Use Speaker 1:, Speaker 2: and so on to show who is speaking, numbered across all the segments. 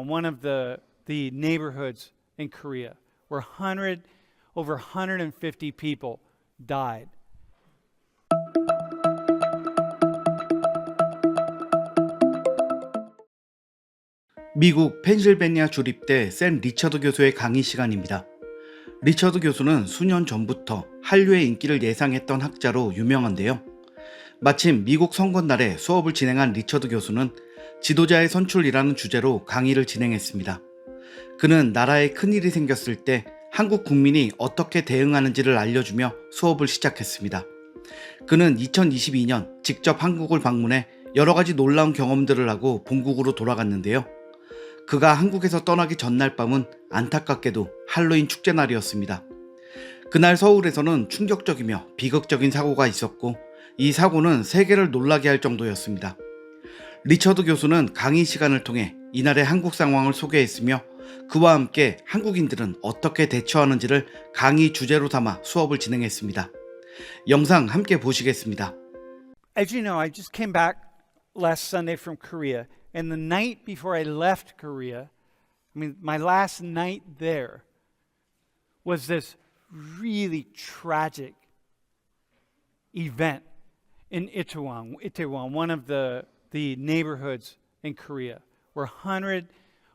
Speaker 1: one of the neighborhoods in Korea where over 150 people died.
Speaker 2: 미국 펜실베니아 주립대 샘 리처드 교수의 강의 시간입니다. 리처드 교수는 수년 전부터 한류의 인기를 예상했던 학자로 유명한데요. 마침 미국 선거날에 수업을 진행한 리처드 교수는 지도자의 선출이라는 주제로 강의를 진행했습니다. 그는 나라에 큰일이 생겼을 때 한국 국민이 어떻게 대응하는지를 알려주며 수업을 시작했습니다. 그는 2022년 직접 한국을 방문해 여러 가지 놀라운 경험들을 하고 본국으로 돌아갔는데요. 그가 한국에서 떠나기 전날 밤은 안타깝게도 할로윈 축제날이었습니다. 그날 서울에서는 충격적이며 비극적인 사고가 있었고 이 사고는 세계를 놀라게 할 정도였습니다. 리처드 교수는 강의 시간을 통해 이날의 한국 상황을 소개했으며 그와 함께 한국인들은 어떻게 대처하는지를 강의 주제로 삼아 수업을 진행했습니다. 영상 함께 보시겠습니다.
Speaker 1: As you know, I just came back last Sunday from Korea. And the night before I left Korea, my last night there was this really tragic event in Itaewon, one of the neighborhoods in Korea, where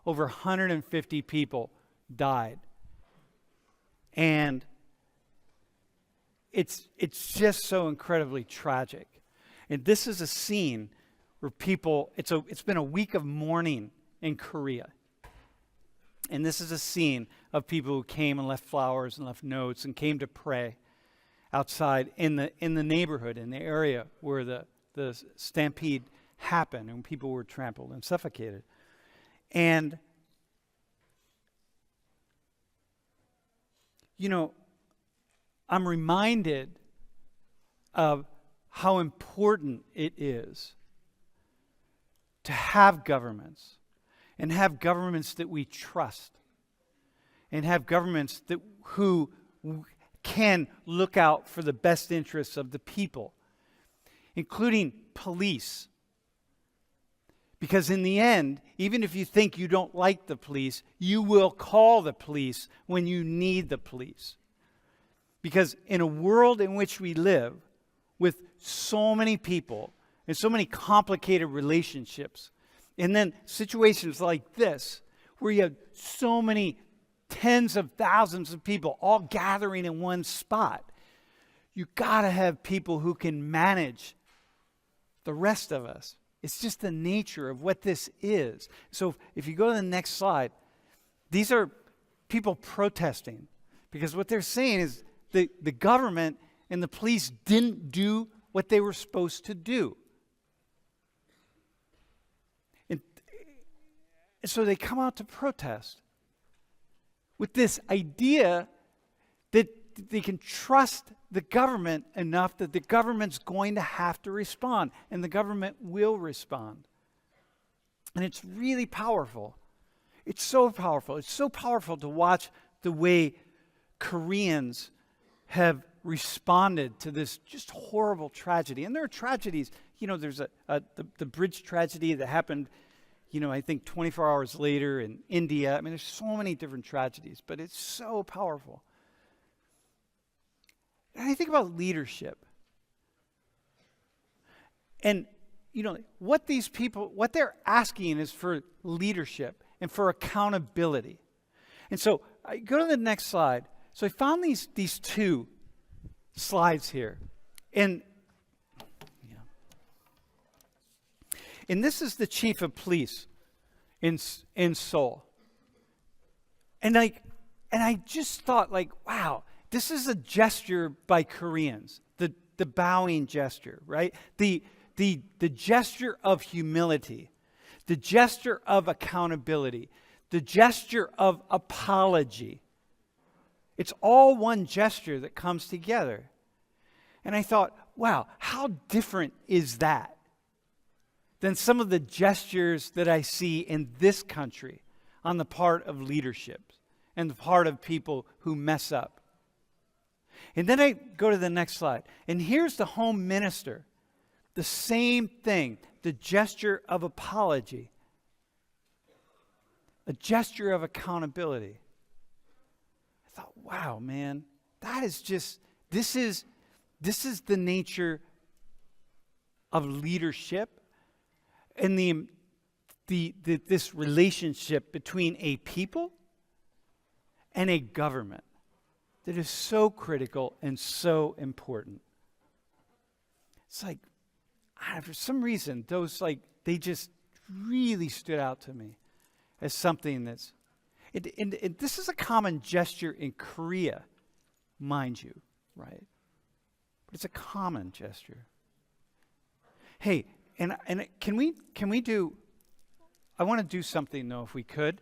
Speaker 1: over 150 people died. And it's just so incredibly tragic. And this is a scene where people, it's been a week of mourning in Korea. And this is a scene of people who came and left flowers and left notes and came to pray outside in the neighborhood, in the area where the stampede happened and people were trampled and suffocated. And, you know, I'm reminded of how important it is to have governments, and have governments that we trust, and have governments who can look out for the best interests of the people, including police. Because in the end, even if you think you don't like the police, you will call the police when you need the police. Because in a world in which we live, with so many people, and so many complicated relationships. And then situations like this, where you have so many tens of thousands of people all gathering in one spot. You gotta have people who can manage the rest of us. It's just the nature of what this is. So if you go to the next slide, these are people protesting. Because what they're saying is the government and the police didn't do what they were supposed to do. And so they come out to protest with this idea that they can trust the government enough that the government's going to have to respond, and the government will respond. And it's really powerful. It's so powerful. It's so powerful to watch the way Koreans have responded to this just horrible tragedy. And there are tragedies. You know, there's the bridge tragedy that happened, I think 24 hours later in India. There's so many different tragedies, but it's so powerful. And I think about leadership. And, what these people, what they're asking is for leadership and for accountability. And so I go to the next slide. So I found these two slides here. And this is the chief of police in Seoul. And I just thought, wow, this is a gesture by Koreans, the bowing gesture, right? The gesture of humility, the gesture of accountability, the gesture of apology. It's all one gesture that comes together. And I thought, wow, how different is that than some of the gestures that I see in this country on the part of leadership and the part of people who mess up. And then I go to the next slide. And here's the home minister. The same thing, the gesture of apology. a gesture of accountability. I thought, wow, man, that is just, this is the nature of leadership and this relationship between a people and a government that is so critical and so important. It's like, for some reason, those they just really stood out to me as something that's, and this is a common gesture in Korea, mind you, right? But it's a common gesture. Hey, and can we do? I want to do something though, if we could.